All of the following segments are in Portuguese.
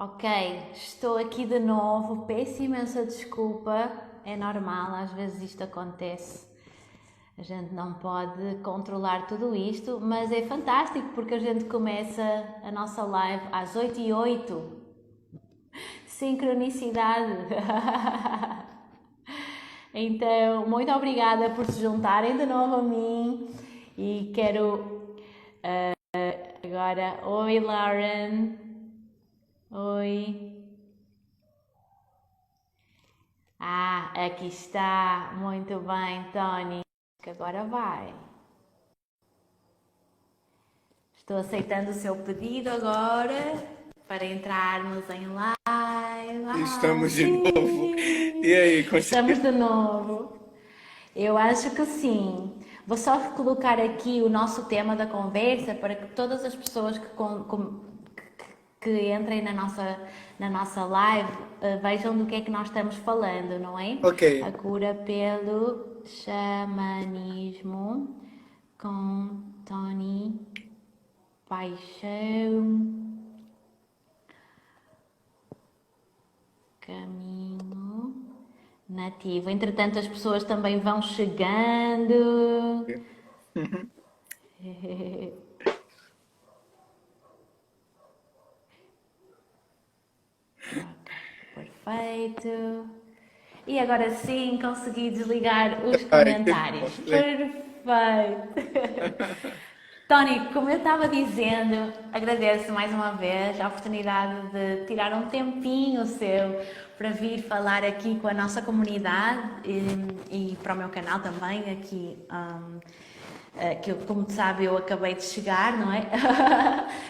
Ok, estou aqui de novo, peço imensa desculpa, é normal, às vezes isto acontece. A gente não pode controlar tudo isto, mas é fantástico porque a gente começa a nossa live às 8h08. Sincronicidade! Então, muito obrigada por se juntarem de novo a mim e quero agora. Oi, Lauren! Oi! Aqui está. Muito bem, Tony. Que agora vai. Estou aceitando o seu pedido agora para entrarmos em live. Estamos de novo. E Sim! aí, Estamos conseguiu? de novo. Eu acho que sim. Vou só colocar aqui o nosso tema da conversa para que todas as pessoas que entrem na nossa live vejam do que é que nós estamos falando, não é? Ok. A cura pelo xamanismo com Tony Paixão, caminho nativo. Entretanto, as pessoas também vão chegando. Ok, perfeito. E agora sim consegui desligar os Ai, que bom. comentários. Perfeito. Tony, como eu estava dizendo, agradeço mais uma vez a oportunidade de tirar um tempinho seu para vir falar aqui com a nossa comunidade e para o meu canal também aqui. Que como sabe eu acabei de chegar, não é?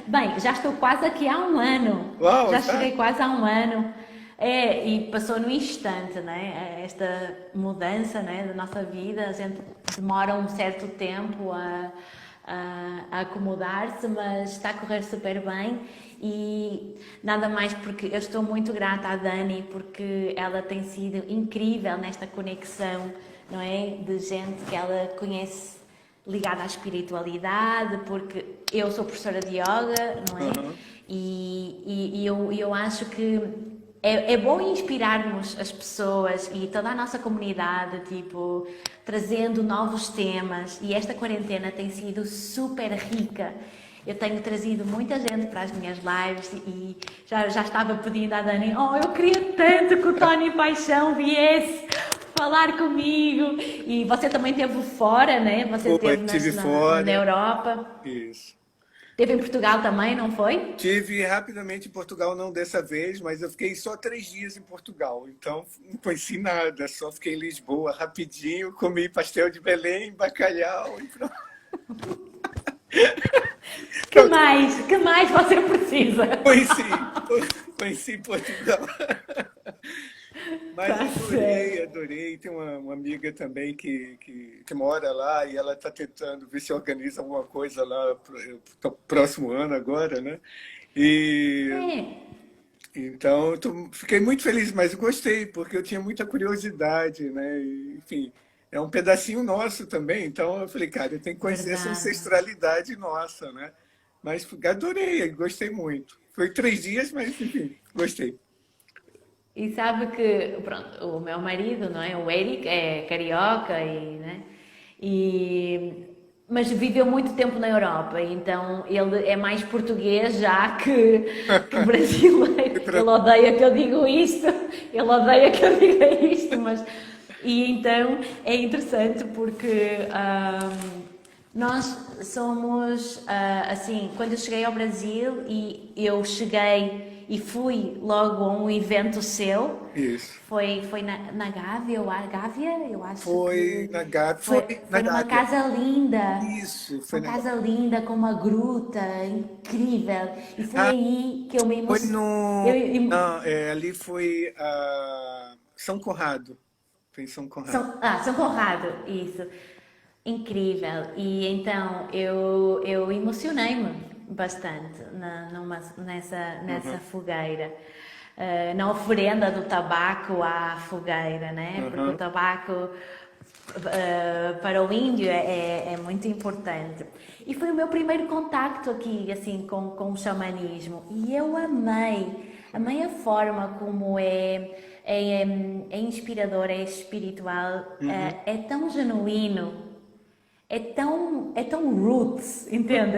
Bem, já estou quase aqui há um ano, Uau, já já? cheguei quase há um ano. E passou no instante, né? Esta mudança, né, da nossa vida, a gente demora um certo tempo a acomodar-se, mas está a correr super bem e nada mais porque eu estou muito grata à Dani porque ela tem sido incrível nesta conexão, não é? De gente que ela conhece ligada à espiritualidade, porque eu sou professora de yoga, não é? Aham. E eu acho que é bom inspirarmos as pessoas e toda a nossa comunidade, tipo, trazendo novos temas. E esta quarentena tem sido super rica. Eu tenho trazido muita gente para as minhas lives e já estava pedindo à Dani: oh, eu queria tanto que o Tony Paixão viesse falar comigo. E você também esteve fora, né? Você Foi, esteve tive na fora. Europa. Isso. Esteve em Portugal também, não foi? Tive rapidamente em Portugal, não dessa vez, mas eu fiquei só 3 dias em Portugal. Então, não conheci nada, só fiquei em Lisboa rapidinho, comi pastel de Belém, bacalhau e pronto. Pronto, Que mais você precisa? conheci, conheci Portugal. Mas Tá adorei, certo. adorei. Tem uma amiga também que mora lá e ela está tentando ver se organiza alguma coisa lá pro próximo ano agora, né? E É, então fiquei muito feliz, mas gostei, porque eu tinha muita curiosidade, né? E, enfim, é um pedacinho nosso também, então eu falei, cara, eu tenho que conhecer essa verdade. ancestralidade nossa, né? Mas adorei, gostei muito. Foi 3 dias, mas enfim, gostei. E sabe que, pronto, o meu marido, não é? O Eric é carioca e, né? E, mas viveu muito tempo na Europa, então ele é mais português já que brasileiro. Ele odeia que eu diga isto, ele odeia que eu diga isto, mas. E então é interessante porque nós somos, assim, quando eu cheguei ao Brasil e eu cheguei e fui logo a um evento seu, Isso. foi na Gávea, Gávea, eu acho Foi que na Gávea. foi, Foi na foi numa Gávea. casa linda, Isso, foi uma na casa Gávea. linda com uma gruta incrível e foi Ah, aí que eu me foi emocionei. no. Não, ali foi São Conrado. Foi em São Conrado. São Conrado, isso. Incrível. E então eu emocionei-me bastante nessa Uhum, fogueira. Na oferenda do tabaco à fogueira, né? Porque o uhum. tabaco para o índio é muito importante. E foi o meu primeiro contacto aqui, assim, com o xamanismo. E eu amei. a meia forma como é inspirador, é espiritual, Uhum. é tão genuíno, é tão roots, entende?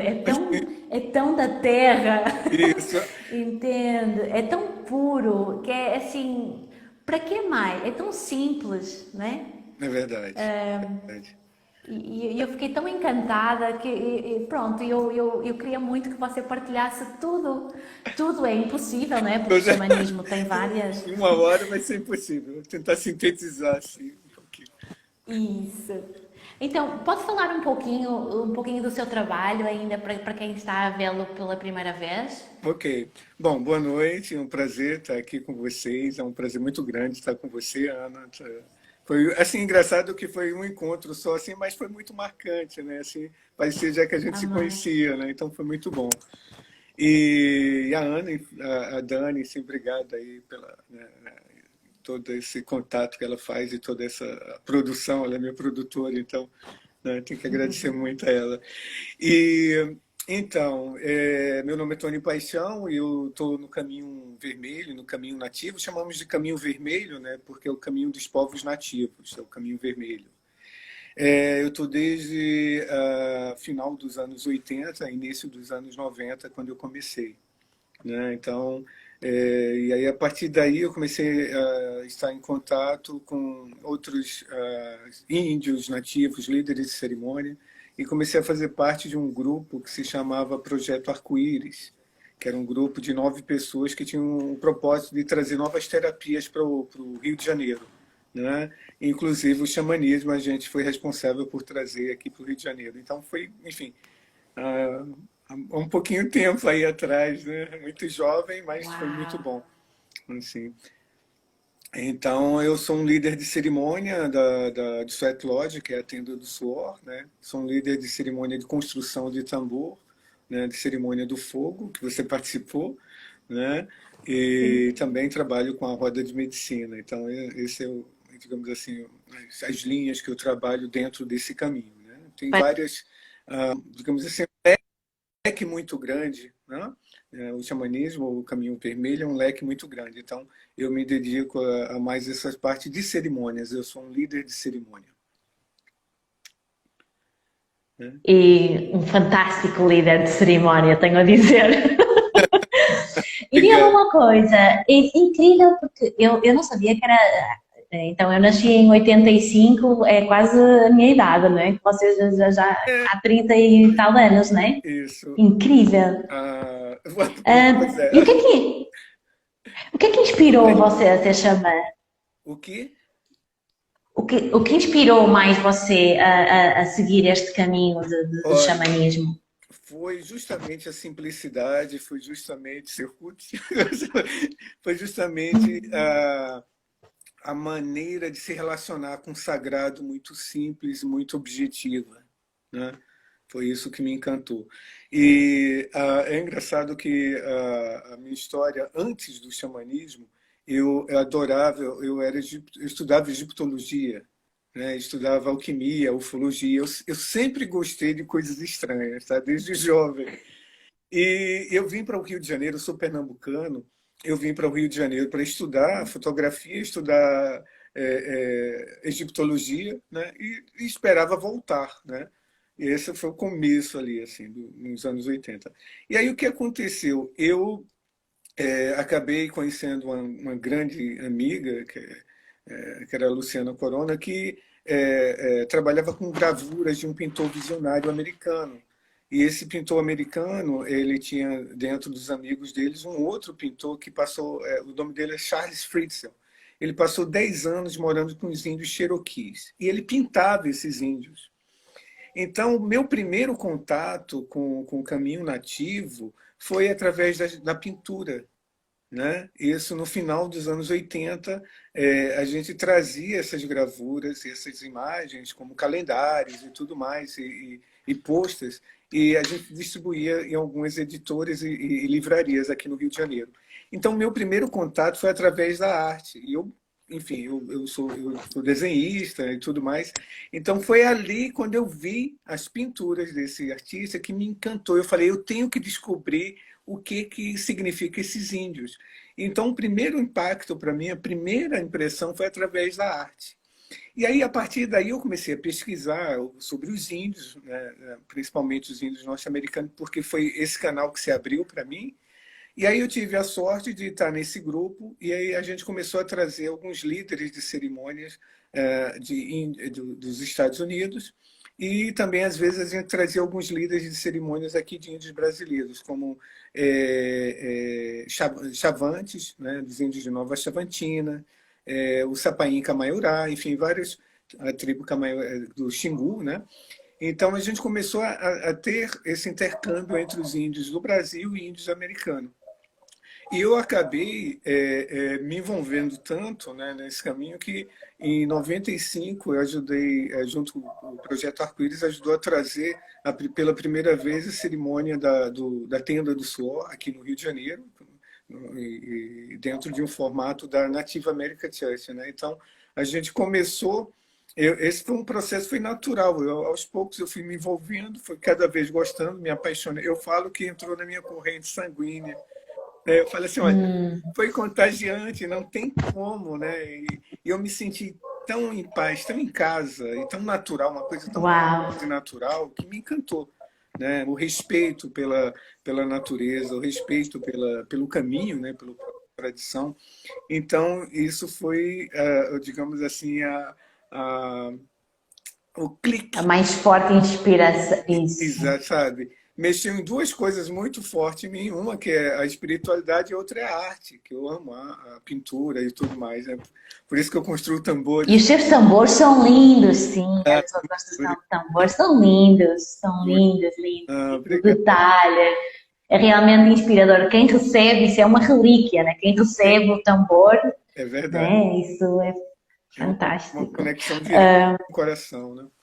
É tão da terra, Isso, entende? É tão puro que é assim, para que mais? É tão simples, né? é verdade. É verdade. E eu fiquei tão encantada que, pronto, eu queria muito que você partilhasse tudo. Tudo é impossível, né? Porque o xamanismo tem várias. Em uma hora vai ser impossível. Vou tentar sintetizar assim um pouquinho. Isso. Então, pode falar um pouquinho do seu trabalho ainda para quem está a vê-lo pela primeira vez? Ok. Bom, boa noite. É um prazer estar aqui com vocês. É um prazer muito grande estar com você, Ana. Foi assim engraçado que foi um encontro só assim, mas foi muito marcante, né? Assim, parecia já que a gente se Amém. conhecia, né? Então foi muito bom. E a Ana, a Dani, sim, obrigado aí pela, né, todo esse contato que ela faz e toda essa produção. Ela é minha produtora, então, né, tenho que agradecer muito a ela. E então, meu nome é Tony Paixão e eu estou no caminho vermelho, no caminho nativo. Chamamos de caminho vermelho, né, porque é o caminho dos povos nativos, é o caminho vermelho. Eu estou desde final dos anos 80, início dos anos 90, quando eu comecei, né? Então, e aí a partir daí eu comecei a estar em contato com outros índios nativos, líderes de cerimônia, e comecei a fazer parte de um grupo que se chamava Projeto Arco-Íris, que era um grupo de 9 pessoas que tinham o propósito de trazer novas terapias para o Rio de Janeiro, né? Inclusive o xamanismo a gente foi responsável por trazer aqui para o Rio de Janeiro. Então foi, enfim, há um pouquinho tempo aí atrás, né? Muito jovem, mas foi muito Uau! bom. Assim. Então, eu sou um líder de cerimônia de Sweat Lodge, que é a tenda do suor, né? Sou um líder de cerimônia de construção de tambor, né? De cerimônia do fogo, que você participou, né? E Sim. também trabalho com a roda de medicina. Então, esse é o, digamos assim, as linhas que eu trabalho dentro desse caminho, né? Tem várias, digamos assim, leque muito grande, né? O xamanismo, o caminho vermelho, é um leque muito grande. Então, eu me dedico a mais essa parte de cerimônias. Eu sou um líder de cerimônia, né? E um fantástico líder de cerimónia, tenho a dizer. E diga-me Obrigado. uma coisa, é incrível porque eu não sabia que era. Então, eu nasci em 85, é quase a minha idade, não é? Vocês já há 30 e tal anos, não é? Isso. Incrível. Ah, pois Ah, e é. o que é que inspirou você a ser xamã? O que? O que inspirou mais você a seguir este caminho de Olha, xamanismo? foi justamente a simplicidade, foi justamente ser roots, foi justamente a maneira de se relacionar com o sagrado muito simples, muito objetiva, né? Foi isso que me encantou. E é engraçado que a minha história antes do xamanismo, eu adorava, eu estudava egiptologia, né? Estudava alquimia, ufologia. Eu sempre gostei de coisas estranhas, tá? Desde jovem. E eu vim para o Rio de Janeiro, eu sou pernambucano, eu vim para o Rio de Janeiro para estudar fotografia, estudar egiptologia, né? E esperava voltar, né? E esse foi o começo ali, assim, nos anos 80. E aí o que aconteceu? Eu acabei conhecendo uma grande amiga, que era a Luciana Corona, que trabalhava com gravuras de um pintor visionário americano. E esse pintor americano, ele tinha dentro dos amigos deles um outro pintor que passou, o nome dele é Charles Fritzel. Ele passou 10 anos morando com os índios Cherokees. E ele pintava esses índios. Então, o meu primeiro contato com o caminho nativo foi através da pintura, né? Isso no final dos anos 80, a gente trazia essas gravuras, essas imagens como calendários e tudo mais, e posters, e a gente distribuía em algumas editoras e livrarias aqui no Rio de Janeiro. Então, meu primeiro contato foi através da arte. E eu, enfim, eu sou desenhista e tudo mais. Então, foi ali quando eu vi as pinturas desse artista que me encantou. Eu falei, eu tenho que descobrir o que significa esses índios. Então, o primeiro impacto para mim, a primeira impressão foi através da arte. E aí, a partir daí, eu comecei a pesquisar sobre os índios, né, principalmente os índios norte-americanos, porque foi esse canal que se abriu para mim. E aí eu tive a sorte de estar nesse grupo, e aí a gente começou a trazer alguns líderes de cerimônias dos Estados Unidos, e também, às vezes, a gente trazia alguns líderes de cerimônias aqui de índios brasileiros, como Chavantes, né, dos índios de Nova Chavantina, o Sapain Camaiurá, enfim, vários, a tribo do Xingu, né? Então, a gente começou a ter esse intercâmbio entre os índios do Brasil e índios americanos. E eu acabei me envolvendo tanto, né, nesse caminho que, em 95, eu ajudei, junto com o Projeto Arco-Íris, ajudou a trazer, pela primeira vez, a cerimônia da Tenda do Suor, aqui no Rio de Janeiro, e dentro de um formato da Native American Church, né? Então, a gente começou... esse foi um processo, foi natural. Aos poucos eu fui me envolvendo, fui cada vez gostando, me apaixonei. Eu falo que entrou na minha corrente sanguínea. Eu falei assim, olha, foi contagiante, não tem como, né? E eu me senti tão em paz, tão em casa, e tão natural, uma coisa tão Uau! natural, que me encantou. Né? O respeito pela natureza, o respeito pelo caminho, né? Pela tradição. Então, isso foi, digamos assim, o A clique. mais forte inspiração. Isso. Exato, sabe? Mexeu em duas coisas muito fortes em mim. Uma que é a espiritualidade e outra é a arte, que eu amo, a pintura e tudo mais. Né? Por isso que eu construo E tambores. os seus tambores são lindos, sim. A sua construção de tambores são lindos, lindos. O Obrigado. detalhe é realmente inspirador. Quem recebe, isso é uma relíquia, né? Quem recebe o tambor, É verdade. né? Isso é É uma fantástico. conexão direta com o coração, né? Top.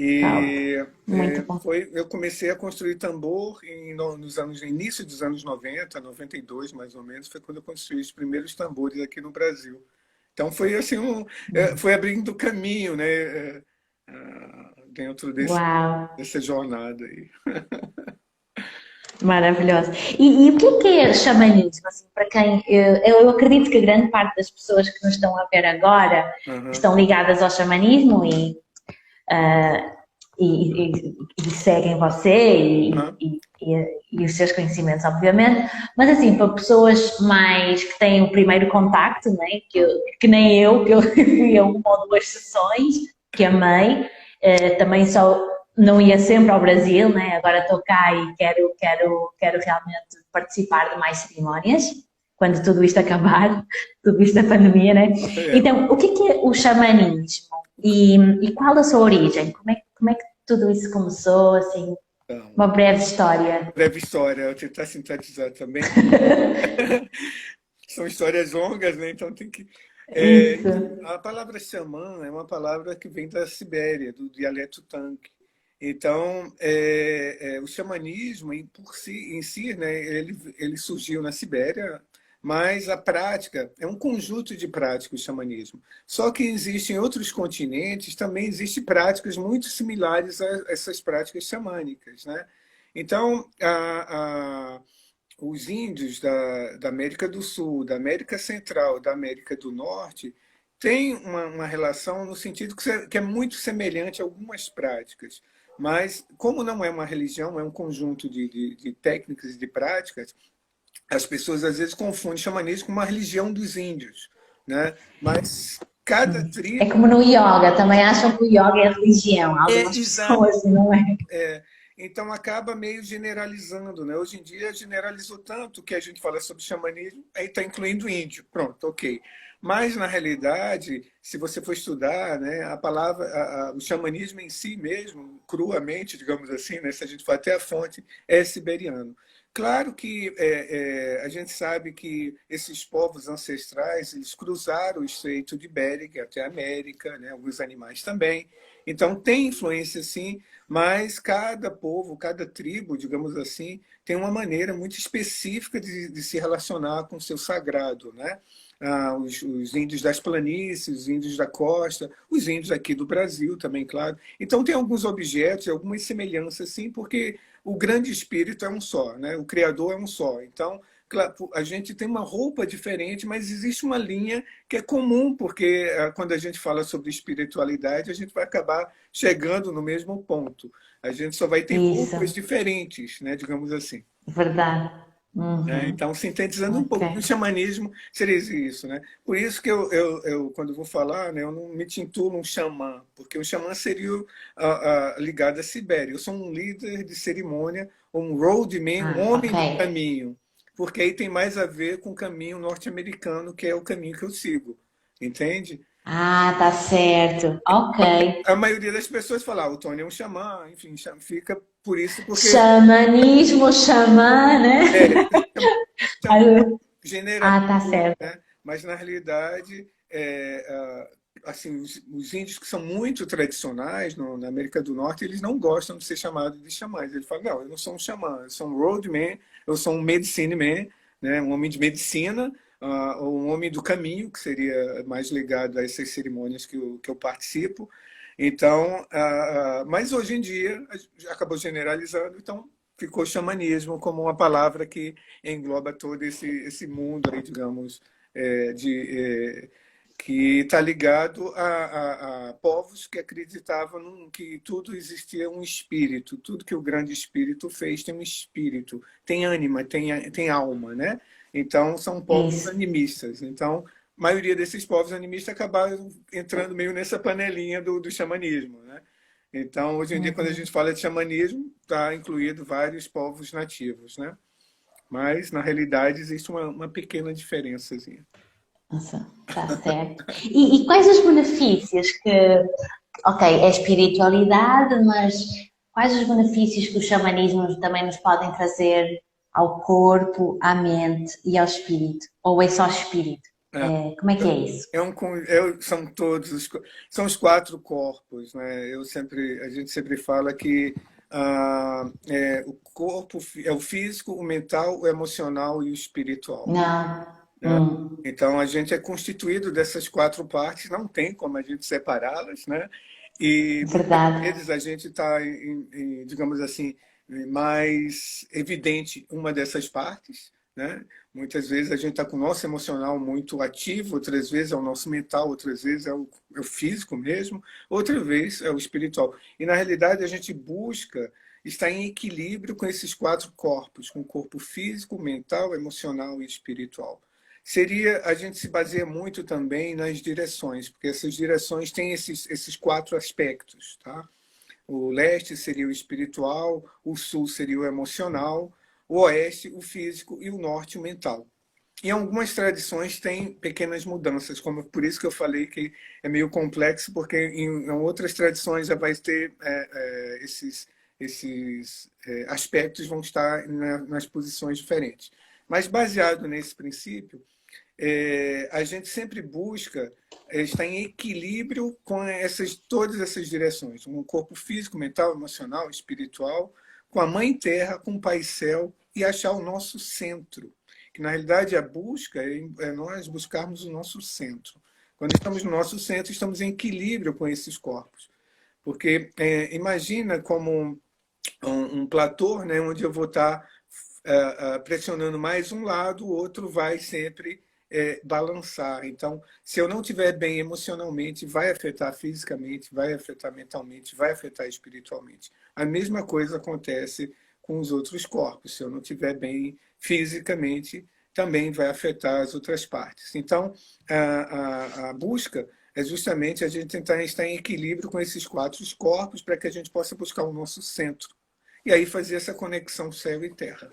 E Muito bom. eu comecei a construir tambor no início dos anos 90, 92 mais ou menos, foi quando eu construí os primeiros tambores aqui no Brasil. Então foi assim, foi abrindo caminho, né, dentro Uau, dessa jornada aí. maravilhoso. E o que é xamanismo? Assim, para quem eu acredito que grande parte das pessoas que nos estão a ver agora Aham, estão ligadas ao xamanismo e seguem você aham, e os seus conhecimentos, obviamente, mas assim, para pessoas mais que têm o primeiro contacto, né, que nem eu, que eu fui a uma ou duas sessões, que amei, também só não ia sempre ao Brasil, né, agora estou cá e quero realmente participar de mais cerimónias, quando tudo isto acabar, tudo isto da pandemia, né? é. Então, o que é o xamanismo? E qual a sua origem? Como é que tudo isso começou, assim, Então, uma breve história. breve história, eu tentar sintetizar também. São histórias longas, né? Então tem que. Isso. A palavra xamã é uma palavra que vem da Sibéria, do dialeto Tanque. Então, o xamanismo, em si, né, ele surgiu na Sibéria, mas a prática é um conjunto de práticas, o xamanismo. Só que existem outros continentes, também existem práticas muito similares a essas práticas xamânicas, né? Então, os índios da América do Sul, da América Central, da América do Norte, têm uma relação no sentido que é muito semelhante a algumas práticas. Mas, como não é uma religião, é um conjunto de técnicas e de práticas, as pessoas às vezes confundem xamanismo com uma religião dos índios. Né? Mas cada É tribo como no yoga, também acham que o yoga é religião. é Algumas exato. pessoas, não é? Então acaba meio generalizando, né? Hoje em dia generalizou tanto que a gente fala sobre xamanismo, aí está incluindo índio. Pronto, ok. Mas na realidade, se você for estudar, né, a palavra, o xamanismo em si mesmo, cruamente, digamos assim, né, se a gente for até a fonte, é siberiano. Claro que a gente sabe que esses povos ancestrais eles cruzaram o Estreito de Bering até a América, né, alguns animais também. Então tem influência sim, mas cada povo, cada tribo, digamos assim, tem uma maneira muito específica de se relacionar com o seu sagrado, né? Os índios das planícies, os índios da costa, os índios aqui do Brasil também, claro. Então tem alguns objetos, algumas semelhanças, sim, porque o grande espírito é um só, né? O Criador é um só. Então, claro, a gente tem uma roupa diferente, mas existe uma linha que é comum, porque quando a gente fala sobre espiritualidade, a gente vai acabar chegando no mesmo ponto. A gente só vai ter Isso, roupas diferentes, né? Digamos assim. verdade. Né? Uhum. Então, sintetizando um Ok. pouco, o xamanismo seria isso, né? Por isso que quando eu vou falar, né, eu não me tintulo um xamã, porque o xamã seria ligado à Sibéria. Eu sou um líder de cerimônia, um roadman, um Ah, ok. homem do caminho, porque aí tem mais a ver com o caminho norte-americano, que é o caminho que eu sigo, entende? Ah, tá certo. Ok. A maioria das pessoas fala, o Tony é um xamã, enfim, fica por isso, porque Xamanismo, xamã, né? é, generaliza, Ah, tá certo. né? Mas na realidade, assim, os índios que são muito tradicionais na América do Norte, eles não gostam de ser chamados de xamãs. Eles falam, não, eu não sou um xamã, eu sou um roadman, eu sou um medicine man, né? Um homem de medicina, ou um homem do caminho, que seria mais ligado a essas cerimônias que eu participo. Então, mas hoje em dia, acabou generalizando, então ficou xamanismo como uma palavra que engloba todo esse mundo aí, digamos, que está ligado a povos que acreditavam que tudo existia um espírito, tudo que o grande espírito fez tem um espírito, tem ânima, tem alma, né? Então, são povos Isso. animistas. Então, a maioria desses povos animistas acabaram entrando meio nessa panelinha do xamanismo, né? Então, hoje em dia, quando a gente fala de xamanismo, está incluído vários povos nativos, né? Mas, na realidade, existe uma pequena diferençazinha. Nossa, tá certo. E quais os benefícios que, ok, é espiritualidade, mas quais os benefícios que o xamanismo também nos podem trazer ao corpo, à mente e ao espírito? Ou é só espírito? É, Como é que é isso? são todos são os quatro corpos, né? A gente sempre fala que o corpo é o físico, o mental, o emocional e o espiritual, Não. né? Então a gente é constituído dessas quatro partes, não tem como a gente separá-las, né? E muitas Verdade. vezes a gente está, digamos assim, mais evidente uma dessas partes, né? Muitas vezes a gente está com o nosso emocional muito ativo, outras vezes é o nosso mental, outras vezes é o físico mesmo, outra vez é o espiritual. E na realidade a gente busca estar em equilíbrio com esses quatro corpos, com o corpo físico, mental, emocional e espiritual. A gente se baseia muito também nas direções, porque essas direções têm esses quatro aspectos, tá? O leste seria o espiritual, o sul seria o emocional, o oeste o físico e o norte o mental. Em algumas tradições tem pequenas mudanças, como por isso que eu falei que é meio complexo, porque em outras tradições já vai ter esses aspectos vão estar nas posições diferentes. Mas baseado nesse princípio, a gente sempre busca estar em equilíbrio com todas essas direções, um corpo físico, mental, emocional, espiritual, com a Mãe Terra, com o Pai Céu e achar o nosso centro. Que na realidade a busca é nós buscarmos o nosso centro. Quando estamos no nosso centro, estamos em equilíbrio com esses corpos. Porque imagina como um platô, né, onde eu vou estar pressionando mais um lado, o outro vai sempre balançar. Então, se eu não estiver bem emocionalmente, vai afetar fisicamente, vai afetar mentalmente, vai afetar espiritualmente. A mesma coisa acontece com os outros corpos. Se eu não estiver bem fisicamente, também vai afetar as outras partes. Então, a busca é justamente a gente tentar estar em equilíbrio com esses quatro corpos para que a gente possa buscar o nosso centro. E aí fazer essa conexão céu e terra,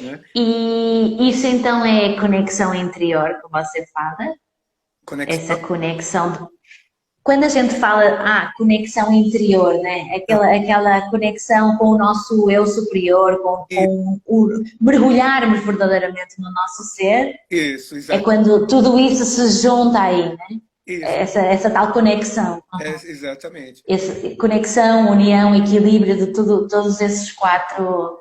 né? E isso então é conexão interior que você fala? Essa Conexão. conexão. Quando a gente fala, conexão interior, né? Aquela conexão com o nosso eu superior, com mergulharmos verdadeiramente no nosso ser, Isso, é exato. quando tudo isso se junta aí, né? Isso, Essa tal conexão. exatamente. Conexão, união, equilíbrio de tudo, todos esses quatro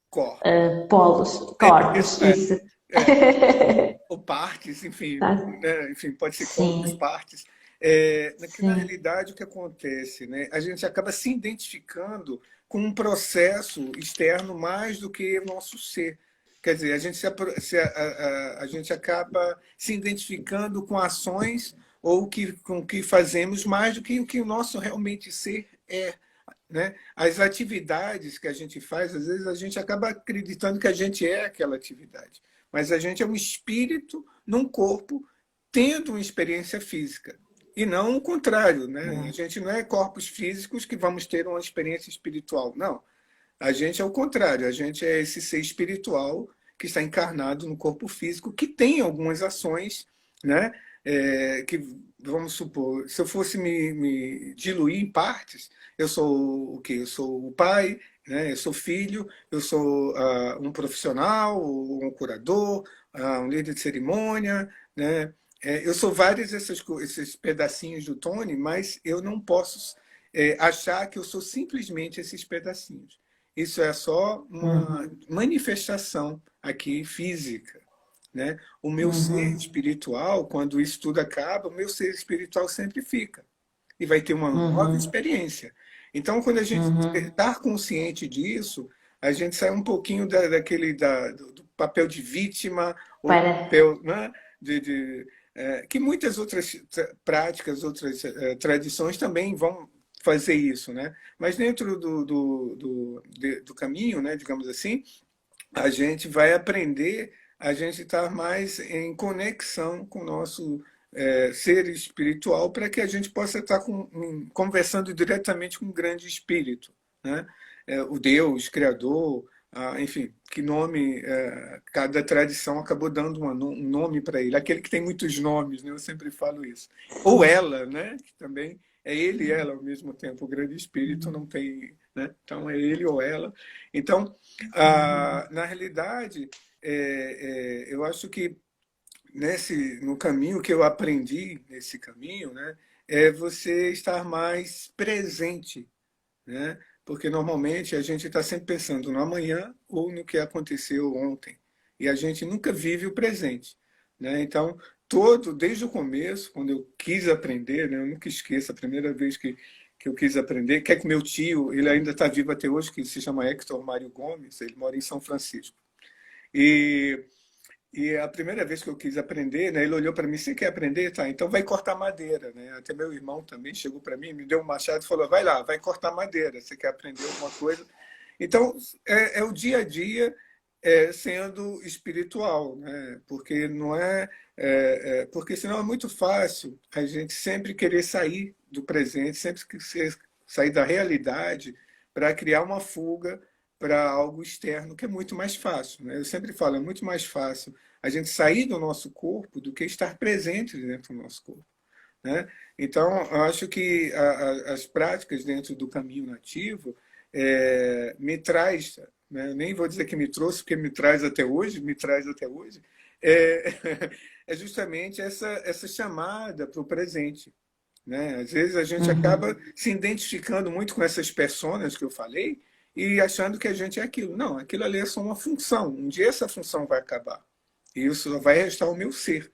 Corpo. polos, Isso, corpos, isso. é. Ou partes, enfim, Tá? né? Enfim, pode ser corpos, Sim, partes. Que na sim. realidade o que acontece, né? A gente acaba se identificando com um processo externo mais do que o nosso ser. Quer dizer, a gente acaba se identificando com ações ou com o que fazemos mais do que o que o nosso realmente ser é. Né? As atividades que a gente faz, às vezes a gente acaba acreditando que a gente é aquela atividade. Mas a gente é um espírito num corpo tendo uma experiência física. E não o contrário. Né? A gente não é corpos físicos que vamos ter uma experiência espiritual. Não. A gente é o contrário. A gente é esse ser espiritual que está encarnado no corpo físico, que tem algumas ações, né? Que, vamos supor, se eu fosse me diluir em partes, eu sou o quê? Eu sou o pai, né? Eu sou filho, eu sou um profissional, um curador, um líder de cerimônia, né? Eu sou vários esses pedacinhos do Tony, mas eu não posso achar que eu sou simplesmente esses pedacinhos. Isso é só uma manifestação aqui física. Né? O meu ser espiritual, quando isso tudo acaba, o meu ser espiritual sempre fica. E vai ter uma nova experiência. Então, quando a gente estar consciente disso, a gente sai um pouquinho do papel de vítima, ou papel, né, que muitas outras práticas, outras tradições também vão fazer isso. Né? Mas dentro do caminho, né, digamos assim, a gente vai aprender a gente estar mais em conexão com o nosso ser espiritual para que a gente possa estar conversando diretamente com o grande espírito, né? O Deus, Criador, enfim, que nome, cada tradição acabou dando um nome para ele, aquele que tem muitos nomes, né? Eu sempre falo isso. Ou ela, né? Que também é ele e ela ao mesmo tempo, o grande espírito não tem... Né? Então é ele ou ela. Então, na realidade, eu acho que no caminho que eu aprendi, nesse caminho, né, é você estar mais presente, né? Porque normalmente a gente está sempre pensando no amanhã ou no que aconteceu ontem. E a gente nunca vive o presente. Né? Então, desde o começo, quando eu quis aprender, né, eu nunca esqueço a primeira vez que eu quis aprender, que é que meu tio, ele ainda está vivo até hoje, que se chama Hector Mário Gomes, ele mora em São Francisco. E a primeira vez que eu quis aprender, né, ele olhou para mim: você quer aprender? Tá, então vai cortar madeira. Né? Até meu irmão também chegou para mim, me deu um machado e falou: vai lá, vai cortar madeira, você quer aprender alguma coisa? Então, é o dia a dia sendo espiritual, né? Porque não porque senão é muito fácil a gente sempre querer sair do presente, sempre sair da realidade para criar uma fuga para algo externo, que é muito mais fácil. Né? Eu sempre falo, é muito mais fácil a gente sair do nosso corpo do que estar presente dentro do nosso corpo. Né? Então, eu acho que as práticas dentro do caminho nativo me traz, né? Nem vou dizer que me trouxe, porque me traz até hoje, é, é justamente essa chamada para o presente. Né? Às vezes a gente acaba se identificando muito com essas personas que eu falei, e achando que a gente é aquilo. Não, aquilo ali é só uma função. Um dia essa função vai acabar. E isso vai restar o meu ser.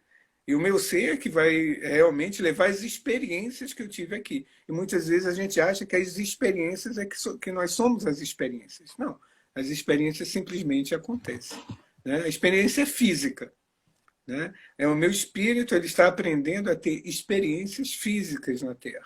E o meu ser é que vai realmente levar as experiências que eu tive aqui. E muitas vezes a gente acha que as experiências que nós somos as experiências. Não, as experiências simplesmente acontecem. Né? A experiência é física. Né? O meu espírito, ele está aprendendo a ter experiências físicas na Terra.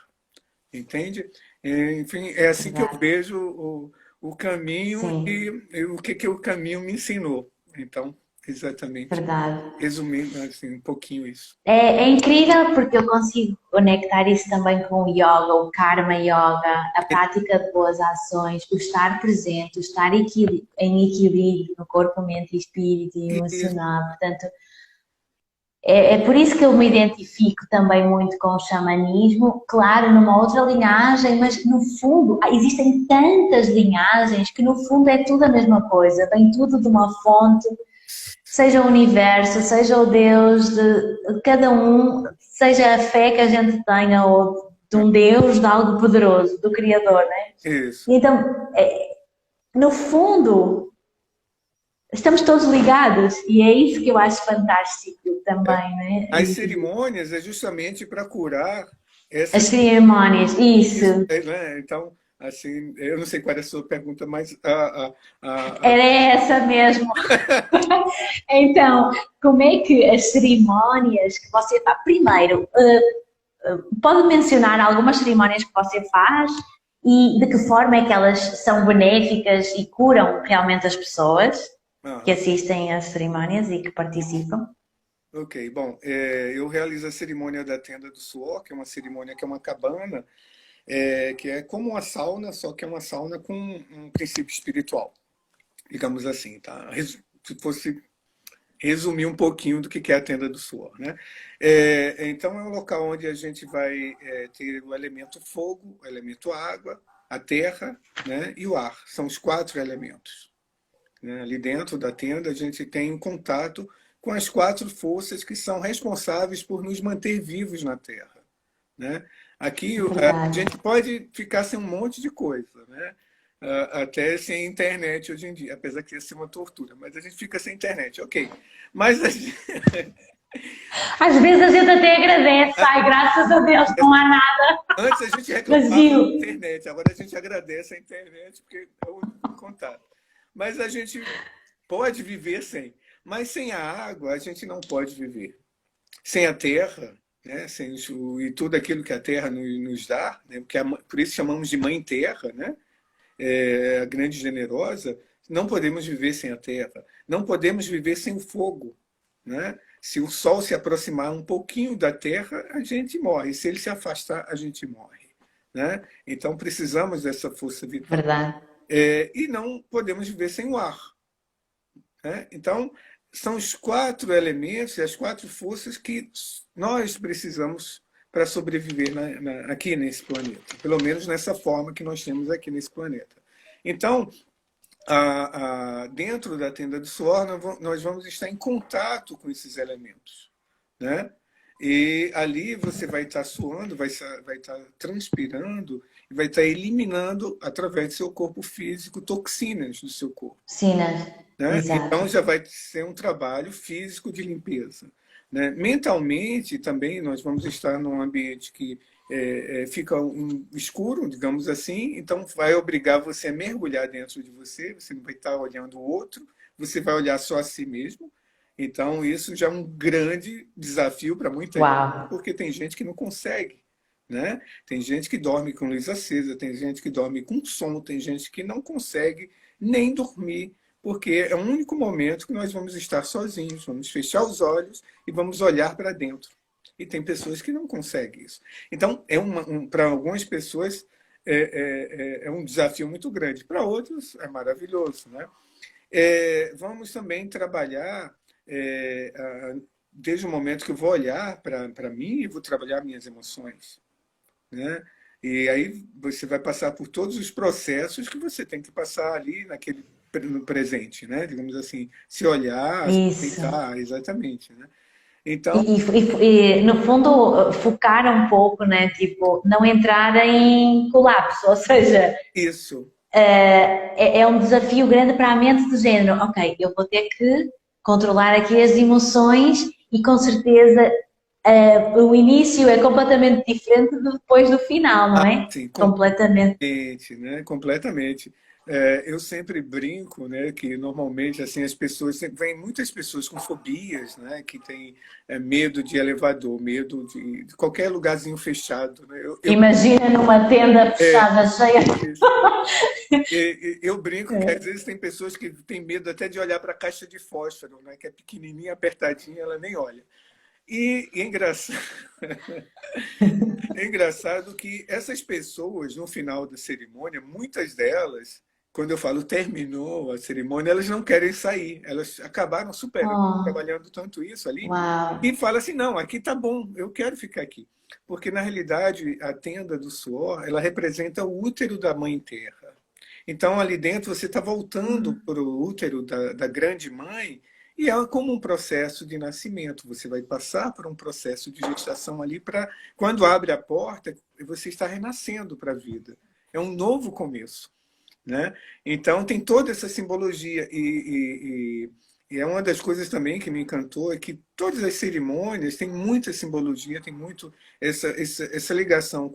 Entende? Enfim, é assim que eu vejo o caminho e o que o caminho me ensinou. Então, exatamente, Verdade. resumindo assim, um pouquinho isso. É incrível porque eu consigo conectar isso também com o yoga, o karma yoga, a prática de boas ações, o estar presente, o estar em equilíbrio no corpo, mente, espírito e emocional. Portanto, é por isso que eu me identifico também muito com o xamanismo, claro, numa outra linhagem, mas no fundo existem tantas linhagens que no fundo é tudo a mesma coisa, vem tudo de uma fonte, seja o universo, seja o Deus de cada um, seja a fé que a gente tenha ou de um Deus, de algo poderoso, do Criador, né? Isso. Então, no fundo, estamos todos ligados e é isso que eu acho fantástico também, né? As cerimônias é justamente para curar as cerimônias, isso. Né? Então, Assim, eu não sei qual é a sua pergunta, mas Era essa mesmo. Então, como é que as cerimónias que você faz? Primeiro, pode mencionar algumas cerimónias que você faz e de que forma é que elas são benéficas e curam realmente as pessoas que ah, assistem às cerimónias e que participam? ok, bom, eu realizo a cerimônia da Tenda do Suor, que é uma cerimônia que é uma cabana, que é como uma sauna, só que é uma sauna com um princípio espiritual, digamos assim, tá? Se fosse resumir um pouquinho do que é a Tenda do Suor, né? Então é um local onde a gente vai ter o elemento fogo, o elemento água, a terra, né, e o ar. São os 4 elementos, né? Ali dentro da tenda a gente tem contato com as 4 forças que são responsáveis por nos manter vivos na Terra, né? Aqui a Verdade. gente pode ficar sem um monte de coisa, né? Até sem internet hoje em dia, apesar que ia ser uma tortura, mas a gente fica sem internet, ok. Mas Às vezes a gente até agradece, ai, graças a Deus, não há nada antes a gente reclamava da vazio. internet, agora a gente agradece a internet porque é o único contato. Mas a gente pode viver sem. Mas sem a água a gente não pode viver. Sem a terra, né? Sem e tudo aquilo que a terra nos dá, né? Porque por isso chamamos de mãe terra, né? A grande generosa, não podemos viver sem a terra. Não podemos viver sem o fogo, né? Se o sol se aproximar um pouquinho da terra, a gente morre. Se ele se afastar, a gente morre, né? Então precisamos dessa força vital. Verdade. E não podemos viver sem o ar, né? Então, são os 4 elementos e as 4 forças que nós precisamos para sobreviver aqui nesse planeta, pelo menos nessa forma que nós temos aqui nesse planeta. Então, dentro da Tenda do Suor, nós vamos estar em contato com esses elementos, né? E ali você vai estar suando, vai estar transpirando e vai estar eliminando, através do seu corpo físico, toxinas do seu corpo, Piscinas. né? Exato. Então já vai ser um trabalho físico de limpeza, né? Mentalmente também nós vamos estar num ambiente que fica escuro, digamos assim, então vai obrigar você a mergulhar dentro de você, você não vai estar olhando o outro, você vai olhar só a si mesmo. Então isso já é um grande desafio para muita gente, Uau. porque tem gente que não consegue, né? Tem gente que dorme com luz acesa, tem gente que dorme com som, tem gente que não consegue nem dormir, porque é o único momento que nós vamos estar sozinhos, vamos fechar os olhos e vamos olhar para dentro. E tem pessoas que não conseguem isso. Então, para algumas pessoas é um desafio muito grande, para outros é maravilhoso, né? Vamos também trabalhar, desde o momento que eu vou olhar para mim e vou trabalhar minhas emoções, né? E aí você vai passar por todos os processos que você tem que passar ali no presente, né? Digamos assim, se olhar, se Isso. aceitar, exatamente, né? E, Então, no fundo, focar um pouco, né? Tipo, não entrar em colapso, ou seja, isso, é um desafio grande para a mente do género. Ok, eu vou ter que controlar aqui as emoções e com certeza o início é completamente diferente do depois do final, não é? sim, Completamente. completamente, né? Completamente. Eu sempre brinco, né, que normalmente assim as pessoas vêm muitas pessoas com fobias, né, que têm medo de elevador, medo de qualquer lugarzinho fechado, né? Imagina numa tenda fechada, cheia. Eu brinco que às vezes tem pessoas que têm medo até de olhar para a caixa de fósforo, né, que é pequenininha, apertadinha, ela nem olha. E é engraçado, é engraçado que essas pessoas, no final da cerimônia, muitas delas, quando eu falo terminou a cerimônia, elas não querem sair. Elas acabaram superando, Oh, trabalhando tanto isso ali, uau. e falam assim, não, aqui tá bom, eu quero ficar aqui. Porque, na realidade, a tenda do suor, ela representa o útero da Mãe Terra. Então, ali dentro, você está voltando para o útero da grande mãe, e é como um processo de nascimento. Você vai passar por um processo de gestação ali para, quando abre a porta, você está renascendo para a vida. É um novo começo, né? Então tem toda essa simbologia e é uma das coisas também que me encantou é que todas as cerimônias têm muita simbologia, tem muito essa ligação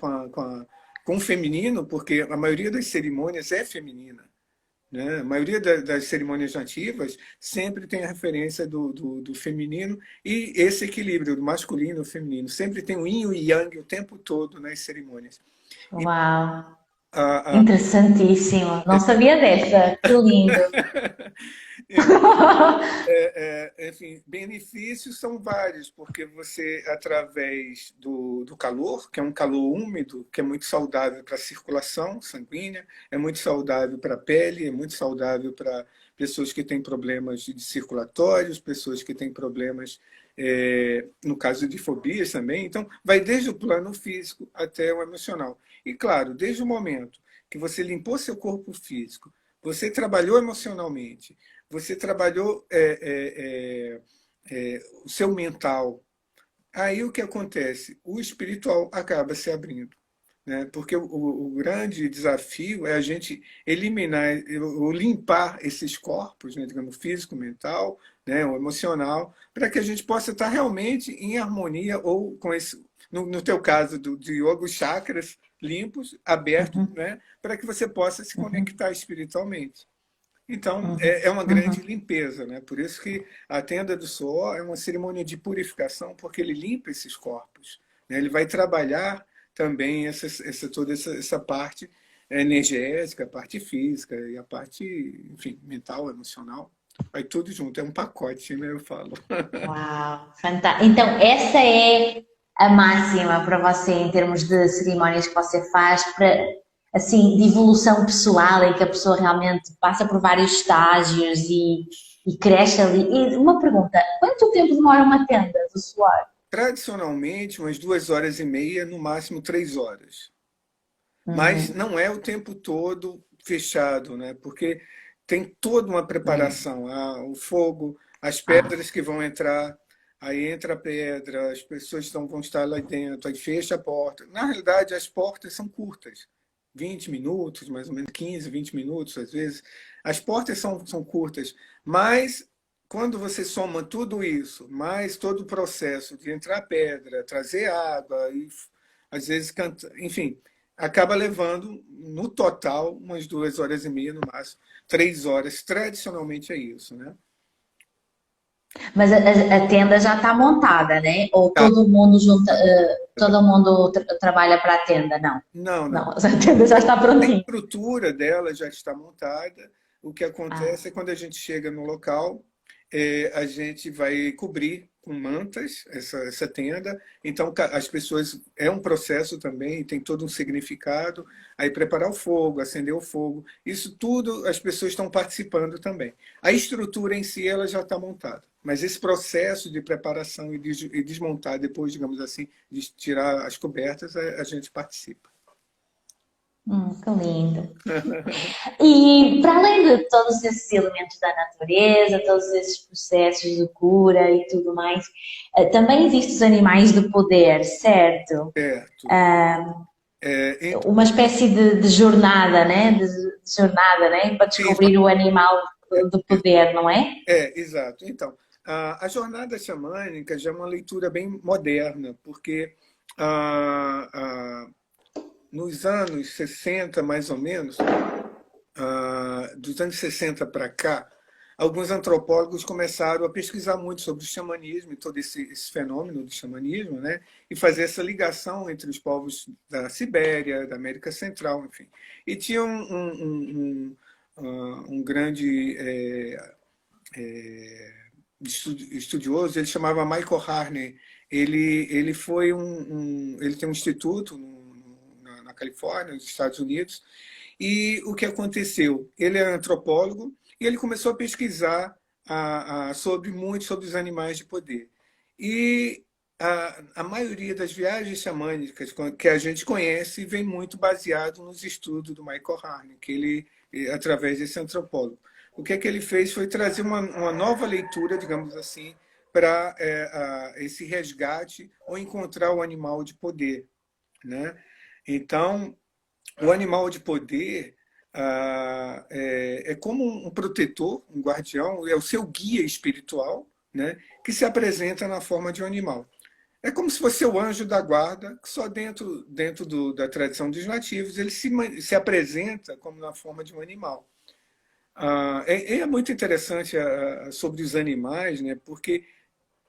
com o feminino, porque a maioria das cerimônias é feminina, né? A maioria das cerimônias nativas sempre tem a referência do feminino e esse equilíbrio do masculino e feminino. Sempre tem o yin e o yang o tempo todo nas cerimônias. E Uau, a, a- interessantíssimo. Não sabia dessa. Que lindo. Enfim, benefícios são vários, porque você, através do calor, que é um calor úmido, que é muito saudável para a circulação sanguínea, é muito saudável para a pele, é muito saudável para pessoas que têm problemas circulatórios, pessoas que têm problemas, no caso de fobias também. Então, vai desde o plano físico até o emocional. E, claro, desde o momento que você limpou seu corpo físico, você trabalhou emocionalmente, você trabalhou o seu mental. Aí o que acontece? O espiritual acaba se abrindo, né? Porque o grande desafio é a gente eliminar ou limpar esses corpos, né? Digamos, físico, mental, né? O emocional, para que a gente possa estar realmente em harmonia ou com esse, no teu caso de yoga, os chakras limpos, abertos, Uhum, né? Para que você possa se uhum, conectar espiritualmente. Então, uhum, é uma grande uhum. limpeza, né? Por isso que a tenda do suor é uma cerimônia de purificação, porque ele limpa esses corpos, né? Ele vai trabalhar também toda essa parte energética, a parte física e a parte, enfim, mental, emocional. Vai tudo junto, é um pacote, né? Eu falo. Uau, fantástico. Então, essa é a máxima para você em termos de cerimónias que você faz para, assim, de evolução pessoal, em que a pessoa realmente passa por vários estágios e cresce ali. E uma pergunta, quanto tempo demora uma tenda do suor? Tradicionalmente, umas 2 horas e meia, no máximo 3 horas. Mas Uhum, não é o tempo todo fechado, né? Porque tem toda uma uhum. preparação. O fogo, as Ah, pedras que vão entrar, aí entra a pedra, as pessoas vão estar lá dentro, aí fecha a porta. Na realidade, as portas são curtas, 20 minutos, mais ou menos 15, 20 minutos, às vezes. As portas são curtas, mas quando você soma tudo isso, mais todo o processo de entrar pedra, trazer água, e às vezes, enfim, acaba levando, no total, umas 2 horas e meia, no máximo, 3 horas. Tradicionalmente é isso, né? mas a tenda já está montada, né? Ou Tá. todo mundo junta, todo mundo trabalha para a tenda? Não, Não, não, não. a tenda já está A prontinha. estrutura dela já está montada. O que Ah, acontece é quando a gente chega no local, a gente vai cobrir com mantas essa tenda. Então, as pessoas. É um processo também, tem todo um significado. Aí, preparar o fogo, acender o fogo. Isso tudo as pessoas estão participando também. A estrutura em si ela já está montada. Mas esse processo de preparação e desmontar depois, digamos assim, de tirar as cobertas, a gente participa. que lindo. E para além de todos esses elementos da natureza, todos esses processos de cura e tudo mais, também existem os animais de poder, certo? Certo. Então, Uma espécie de jornada, né? De jornada, né? Para isso, descobrir o animal de poder, não é? exato. Então, a jornada xamânica já é uma leitura bem moderna, porque ah, ah, nos anos 60, mais ou menos, dos anos 60 para cá, alguns antropólogos começaram a pesquisar muito sobre o xamanismo e todo esse fenômeno do xamanismo, né? E fazer essa ligação entre os povos da Sibéria, da América Central, enfim. E tinha um grande estudioso, ele chamava Michael Harney. Ele foi ele tem um instituto na Califórnia, nos Estados Unidos, e o que aconteceu? Ele é antropólogo e ele começou a pesquisar muito sobre os animais de poder. E a maioria das viagens xamânicas que a gente conhece vem muito baseado nos estudos do Michael Harney, que ele, através desse antropólogo. O que é que ele fez foi trazer uma nova leitura, digamos assim, para esse resgate ou encontrar o animal de poder, né? Então, o animal de poder é como um protetor, um guardião, é o seu guia espiritual, né, que se apresenta na forma de um animal. É como se fosse o anjo da guarda, que só dentro da tradição dos nativos ele se apresenta como na forma de um animal. É muito interessante sobre os animais, né? Porque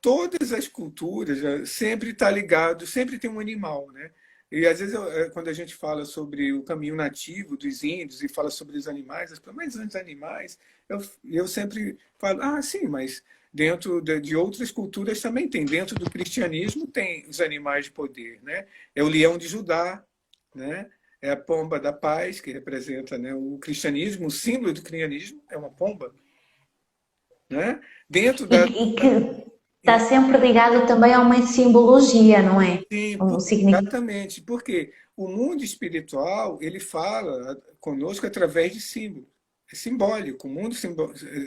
todas as culturas sempre está ligado, sempre tem um animal, né? E às vezes quando a gente fala sobre o caminho nativo dos índios e fala sobre os animais, as pessoas, mas os animais, eu sempre falo, sim, mas dentro de outras culturas também tem. Dentro do cristianismo tem os animais de poder, né? É o leão de Judá, né? É a pomba da paz, que representa, né, o cristianismo, o símbolo do cristianismo é uma pomba, né? Dentro E, da e que está sempre ligado também a uma simbologia, não é? Sim, Um significado. exatamente, porque o mundo espiritual ele fala conosco através de símbolos. É simbólico, o mundo